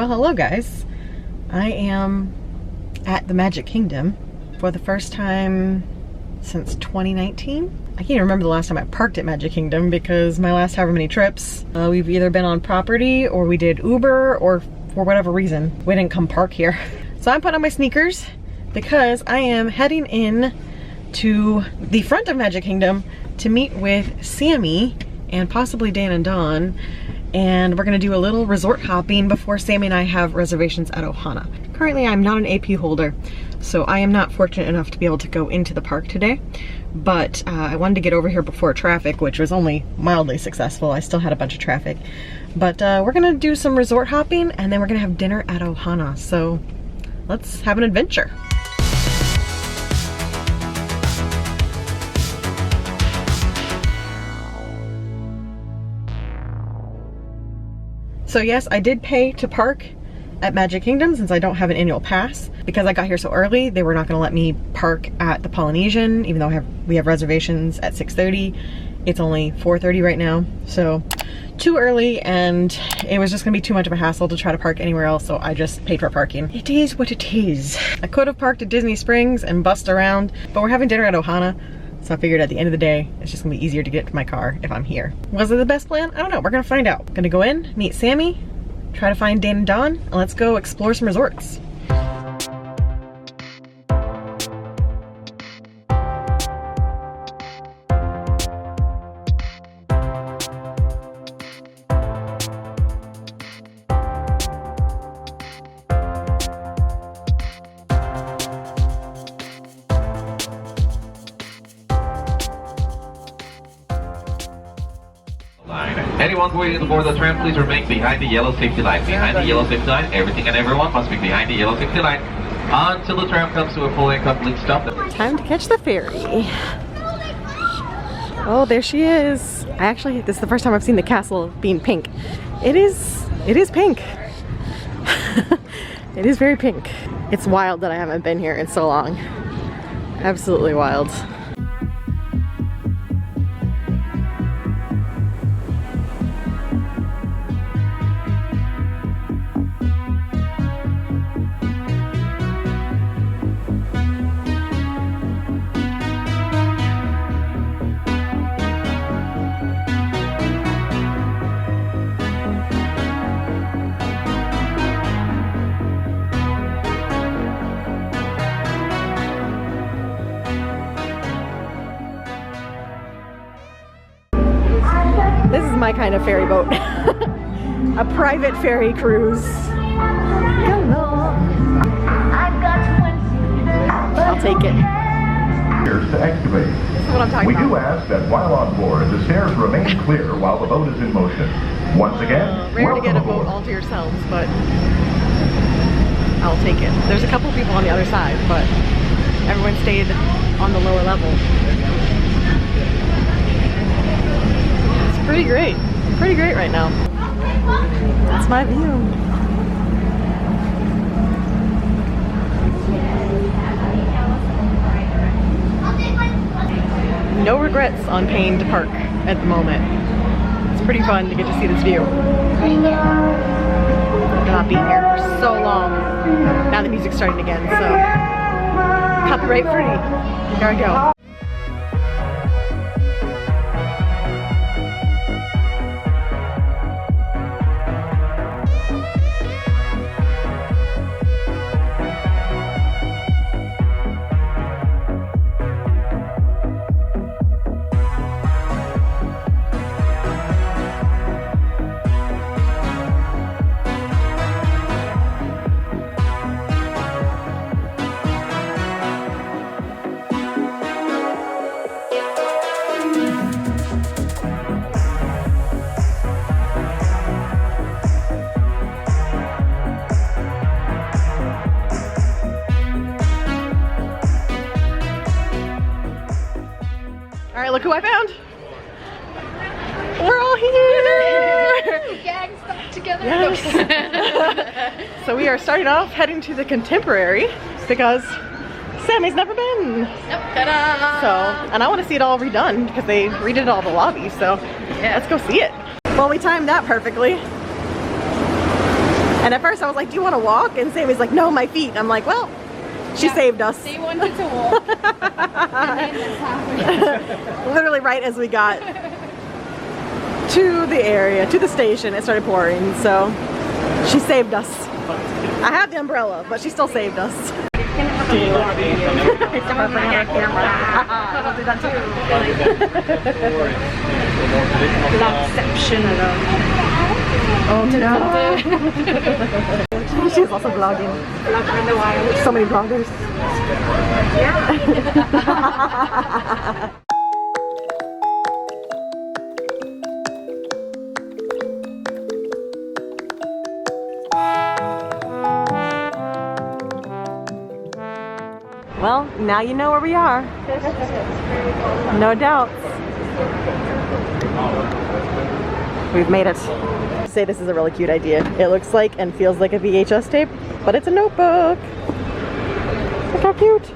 Well, hello guys. I am at the Magic Kingdom for the first time since 2019. I can't even remember the last time I parked at Magic Kingdom because my last however many trips, we've either been on property or we did Uber, or for whatever reason, we didn't come park here. So I'm putting on my sneakers because I am heading in to the front of Magic Kingdom to meet with Sammie and possibly Dan and Dawn. And we're gonna do a little resort hopping before Sammie and I have reservations at Ohana. Currently, I'm not an AP holder, so I am not fortunate enough to be able to go into the park today. But I wanted to get over here before traffic, which was only mildly successful. I still had a bunch of traffic. But we're gonna do some resort hopping and then we're gonna have dinner at Ohana. So let's have an adventure. So yes, I did pay to park at Magic Kingdom since I don't have an annual pass. Because I got here so early, they were not gonna let me park at the Polynesian, even though we have reservations at 6:30. It's only 4:30 right now, so too early, and it was just gonna be too much of a hassle to try to park anywhere else, so I just paid for parking. It is what it is. I could have parked at Disney Springs and bussed around, but we're having dinner at Ohana, so I figured at the end of the day, it's just gonna be easier to get to my car if I'm here. Was it the best plan? I don't know, we're gonna find out. Gonna go in, meet Sammie, try to find Dan and Dawn, and let's go explore some resorts. Anyone waiting to board the tram, please remain behind the yellow safety line. Behind the yellow safety line, everything and everyone must be behind the yellow safety line until the tram comes to a full and complete stop. Time to catch the ferry. Oh, there she is. This is the first time I've seen the castle being pink. It is pink. It is very pink. It's wild that I haven't been here in so long. Absolutely wild. This is my kind of ferry boat. A private ferry cruise. I'll take it. Stairs to excavate. This is what I'm talking about. We do ask that while on board, the stairs remain clear while the boat is in motion. Once again, rare to get a boat all to yourselves, but I'll take it. There's a couple people on the other side, but everyone stayed on the lower level. Pretty great right now. That's my view. No regrets on paying to park at the moment. It's pretty fun to get to see this view. I've not been here for so long. Now the music's starting again, so copyright free. Here I go. All right, look who I found. We're all here. Gangs back together. Yes. So we are starting off heading to the Contemporary because Sammie's never been. Yep. Ta-da! So, and I want to see it all redone because they redid all the lobbies. So yeah, let's go see it. Well, we timed that perfectly. And at first I was like, do you want to walk? And Sammie's like, no, my feet. And I'm like, well, she saved us. They wanted to walk. Literally right as we got to the area, to the station, it started pouring. So she saved us. I have the umbrella, but she still saved us. Oh no. She's also vlogging. So many vloggers. Well, now you know where we are. No doubts. We've made it. Say this is a really cute idea. It looks like and feels like a VHS tape, but it's a notebook. Look how cute.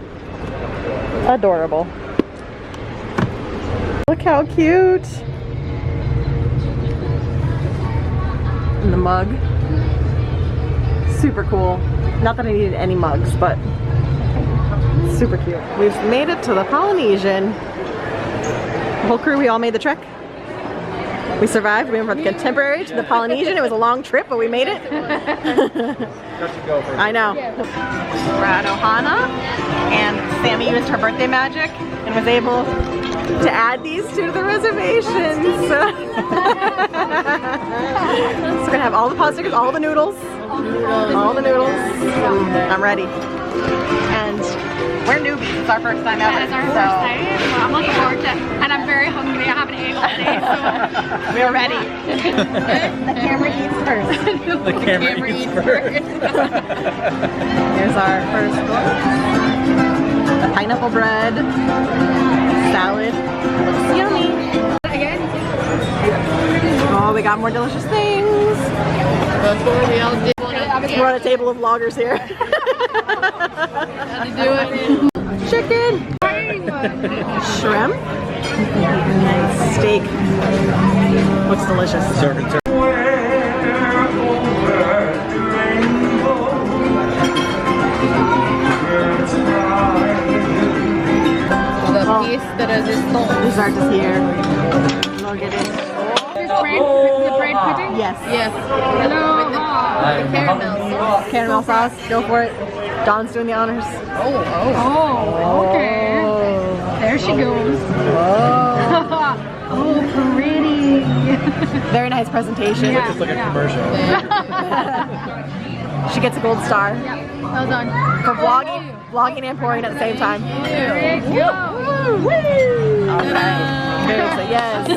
Adorable. Look how cute. And the mug. Super cool. Not that I needed any mugs, but super cute. We've made it to the Polynesian. The whole crew, we all made the trek. We survived. We went from the Contemporary to the Polynesian. It was a long trip, but we made it. I know. We're at Ohana, and Sammie used her birthday magic and was able to add these to the reservations. So we're gonna have all the pot stickers, all the noodles. All the noodles. I'm ready. And we're newbies. It's our first time ever. It's our first time. Well, I'm looking forward to it. And I'm very hungry. I haven't ate all day, so we're ready. The camera eats first. The camera eats first. Here's our first look. The pineapple bread, salad. Looks yummy. Oh, we got more delicious things. that's what we all did. We're on a table of vloggers here. How to do it. Chicken. Shrimp. Steak. Looks delicious. These are just here. We'll get it. The bread pudding? Yes. Yes. Hello. The caramel sauce. Caramel sauce. Go for it. Dawn's doing the honors. Oh, okay. Oh. There she goes. Oh. Oh, pretty. Very nice presentation. Just like a commercial. She gets a gold star Yep. Well done. for vlogging and pouring at the same time. There you go. Alright. Good. So yes.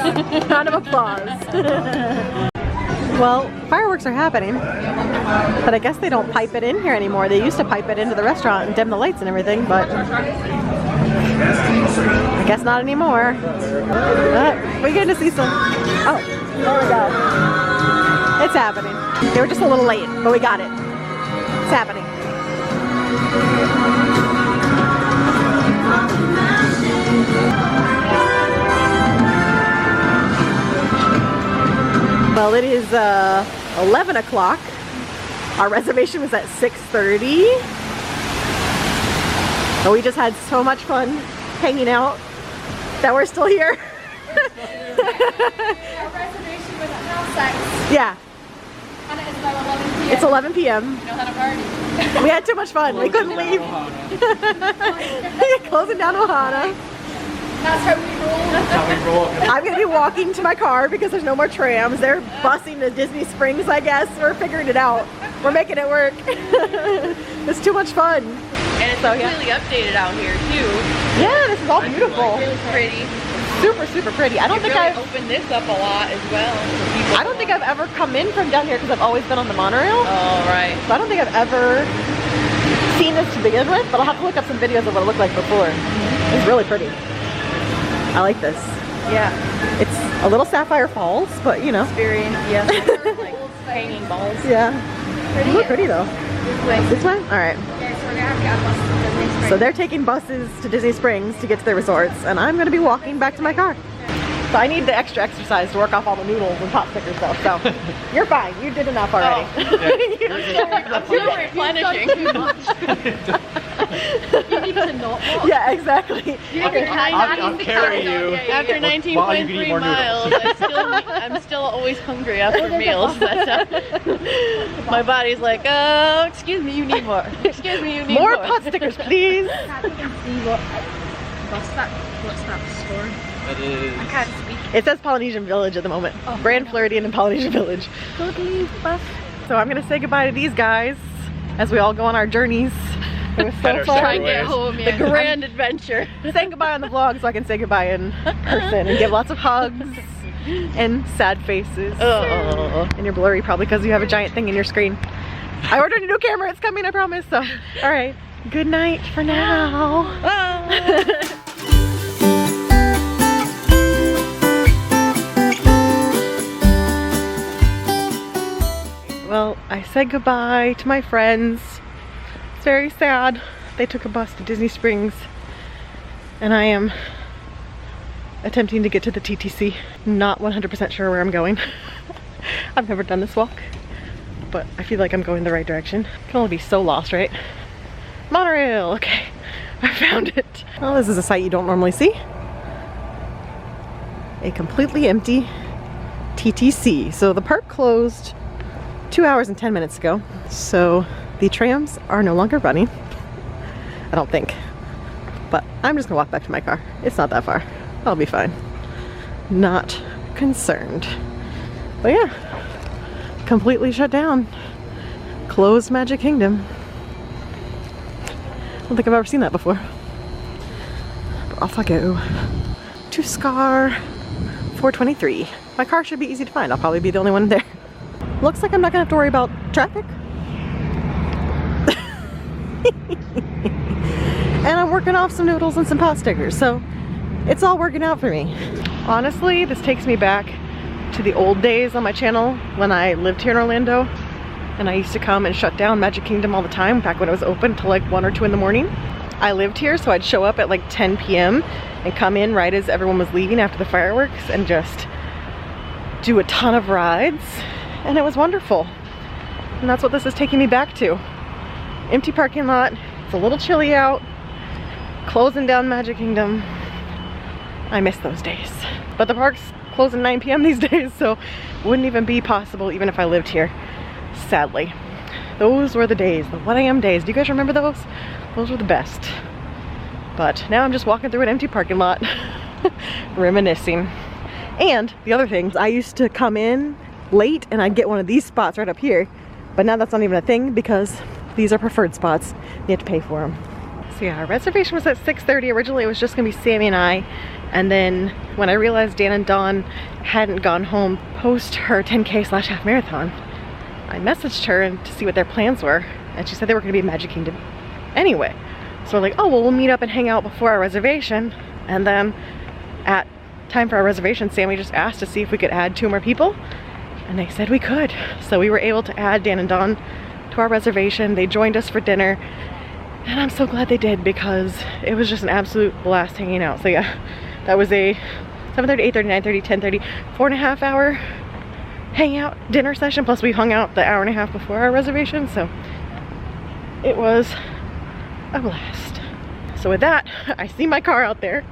Round of applause. Well, fireworks are happening, but I guess they don't pipe it in here anymore. They used to pipe it into the restaurant and dim the lights and everything, but I guess not anymore. We're going to see some. Oh my God. It's happening. They were just a little late, but we got it. It's happening. Well, it is 11 o'clock. Our reservation was at 6:30. But we just had so much fun hanging out that we're still here. Our reservation was at half 6. Yeah, And it is now 11 p.m. it's 11 p.m. You know how to party. We had too much fun. We couldn't leave. Closing down Ohana. That's how we roll. I'm going to be walking to my car because there's no more trams. They're busing to Disney Springs, I guess. We're figuring it out. We're making it work. It's too much fun. And it's completely updated out here too. Yeah, this is all beautiful. Really pretty. Super, super pretty. I don't think really I've opened this up a lot as well. For people. I don't think I've ever come in from down here because I've always been on the monorail. Oh, right. So I don't think I've ever seen this to begin with, but I'll have to look up some videos of what it looked like before. It's really pretty. I like this. Yeah. It's a little Sapphire Falls, but you know. Experience, yeah. Like hanging balls. Yeah. Look pretty though. This way? Alright. Yes, we're gonna have to get buses to Disney Springs. So they're taking buses to Disney Springs to get to their resorts, and I'm going to be walking back to my car. So I need the extra exercise to work off all the noodles and pot stickers though. So you're fine. You did enough already. I'm still replenishing. You need to not walk. Yeah, exactly. I'll carry you. After 19.3 miles, I'm still always hungry after meals. My body's like, oh, excuse me, you need more. Excuse me, you need more. More pot stickers, please. I can't even see what's that store? That is... I can't speak. It says Polynesian Village at the moment. Oh, Grand Floridian and Polynesian Village. Totally bus. So I'm gonna say goodbye to these guys as we all go on our journeys. It was so Better fun. Try and get home, The yeah. grand adventure. saying goodbye on the vlog so I can say goodbye in person and give lots of hugs and sad faces. Oh. And you're blurry probably because you have a giant thing in your screen. I ordered a new camera, it's coming, I promise. So, all right, good night for now. Well, I said goodbye to my friends. It's very sad. They took a bus to Disney Springs and I am attempting to get to the TTC. Not 100% sure where I'm going. I've never done this walk, but I feel like I'm going the right direction. Can only be so lost, right? Monorail, okay. I found it. Well, this is a sight you don't normally see. A completely empty TTC. So the park closed 2 hours and 10 minutes ago. So the trams are no longer running. I don't think. But I'm just gonna walk back to my car. It's not that far. I'll be fine. Not concerned. But yeah, completely shut down. Closed Magic Kingdom. I don't think I've ever seen that before. But off I go to Scar 423. My car should be easy to find. I'll probably be the only one there. Looks like I'm not gonna have to worry about traffic. And I'm working off some noodles and some pot stickers, so it's all working out for me. Honestly, this takes me back to the old days on my channel when I lived here in Orlando and I used to come and shut down Magic Kingdom all the time back when it was open till like 1 or 2 in the morning. I lived here, so I'd show up at like 10 p.m. and come in right as everyone was leaving after the fireworks and just do a ton of rides, and it was wonderful. And that's what this is taking me back to. Empty parking lot, it's a little chilly out, closing down Magic Kingdom. I miss those days. But the park's closing 9 p.m. these days, so wouldn't even be possible even if I lived here, sadly. Those were the days, the 1 a.m. days. Do you guys remember those? Those were the best. But now I'm just walking through an empty parking lot, reminiscing. And the other thing, I used to come in late and I'd get one of these spots right up here, but now that's not even a thing because these are preferred spots. You have to pay for them. So yeah, our reservation was at 6:30. Originally it was just gonna be Sammie and I, and then when I realized Dan and Dawn hadn't gone home post her 10K/half marathon, I messaged her to see what their plans were, and she said they were gonna be at Magic Kingdom anyway. So we're like, oh well, we'll meet up and hang out before our reservation. And then at time for our reservation, Sammie just asked to see if we could add 2 more people, and they said we could. So we were able to add Dan and Dawn to our reservation. They joined us for dinner, and I'm so glad they did because it was just an absolute blast hanging out. So yeah, that was a 7:30, 8:30, 9:30, 10:30, 4.5 hour hangout dinner session, plus we hung out the hour and a half before our reservation, so it was a blast. So with that, I see my car out there.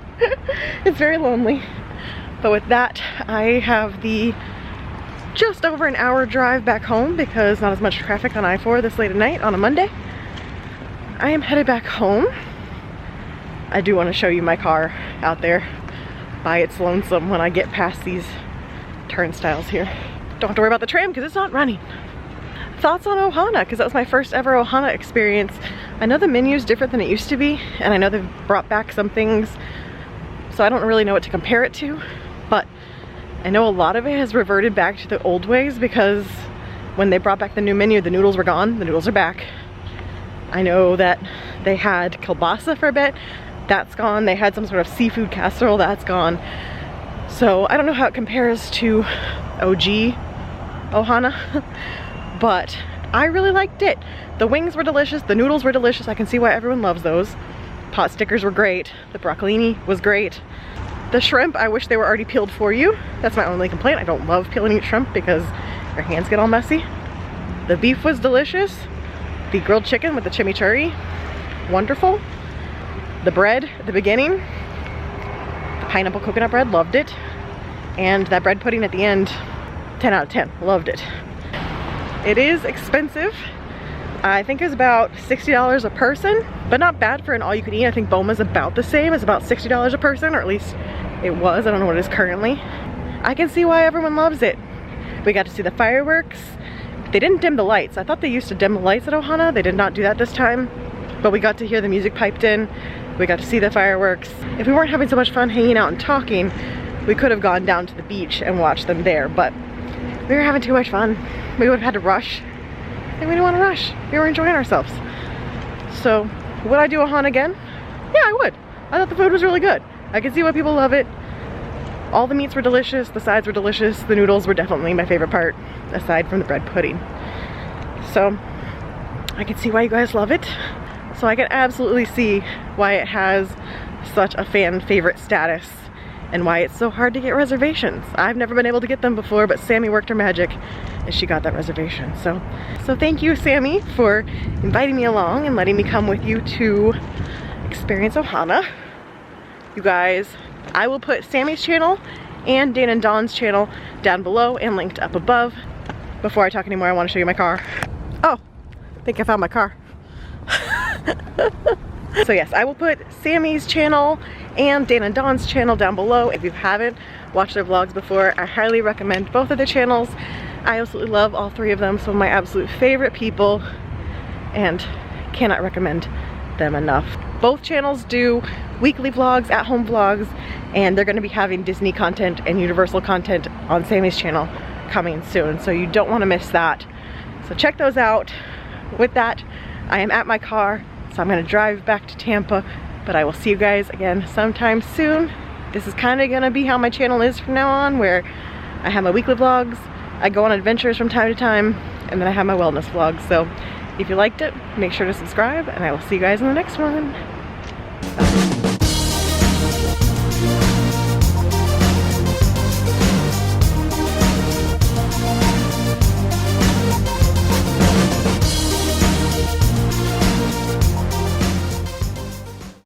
It's very lonely, but with that, I have the just over an hour drive back home because not as much traffic on I-4 this late at night on a Monday. I am headed back home. I do want to show you my car out there by its lonesome when I get past these turnstiles here. Don't have to worry about the tram because it's not running. Thoughts on Ohana, because that was my first ever Ohana experience. I know the menu is different than it used to be, and I know they've brought back some things, so I don't really know what to compare it to, but I know a lot of it has reverted back to the old ways because when they brought back the new menu, the noodles were gone. The noodles are back. I know that they had kielbasa for a bit. That's gone. They had some sort of seafood casserole. That's gone. So I don't know how it compares to OG Ohana, but I really liked it. The wings were delicious. The noodles were delicious. I can see why everyone loves those. Pot stickers were great. The broccolini was great. The shrimp, I wish they were already peeled for you. That's my only complaint. I don't love peel and eat shrimp because your hands get all messy. The beef was delicious. The grilled chicken with the chimichurri, wonderful. The bread at the beginning, the pineapple coconut bread, loved it. And that bread pudding at the end, 10 out of 10, loved it. It is expensive. I think it was about $60 a person, but not bad for an all you can eat. I think Boma's about the same. It's about $60 a person, or at least it was. I don't know what it is currently. I can see why everyone loves it. We got to see the fireworks. They didn't dim the lights. I thought they used to dim the lights at Ohana. They did not do that this time, but we got to hear the music piped in. We got to see the fireworks. If we weren't having so much fun hanging out and talking, we could have gone down to the beach and watched them there, but we were having too much fun. We would have had to rush, and we didn't want to rush. We were enjoying ourselves. So, would I do Ohana again? Yeah, I would. I thought the food was really good. I could see why people love it. All the meats were delicious, the sides were delicious, the noodles were definitely my favorite part, aside from the bread pudding. So, I can see why you guys love it. So I can absolutely see why it has such a fan favorite status and why it's so hard to get reservations. I've never been able to get them before, but Sammie worked her magic and she got that reservation. So thank you, Sammie, for inviting me along and letting me come with you to experience Ohana. You guys, I will put Sammie's channel and Dan and Dawn's channel down below and linked up above. Before I talk anymore, I want to show you my car. Oh, I think I found my car. So yes, I will put Sammie's channel and Dan and Dawn's channel down below. If you haven't watched their vlogs before, I highly recommend both of their channels. I absolutely love all three of them, some of my absolute favorite people, and cannot recommend them enough. Both channels do weekly vlogs, at-home vlogs, and they're going to be having Disney content and Universal content on Sammie's channel coming soon, so you don't want to miss that. So check those out. With that, I am at my car, so I'm going to drive back to Tampa, but I will see you guys again sometime soon. This is kind of going to be how my channel is from now on, where I have my weekly vlogs, I go on adventures from time to time, and then I have my wellness vlogs. So if you liked it, make sure to subscribe, and I will see you guys in the next one.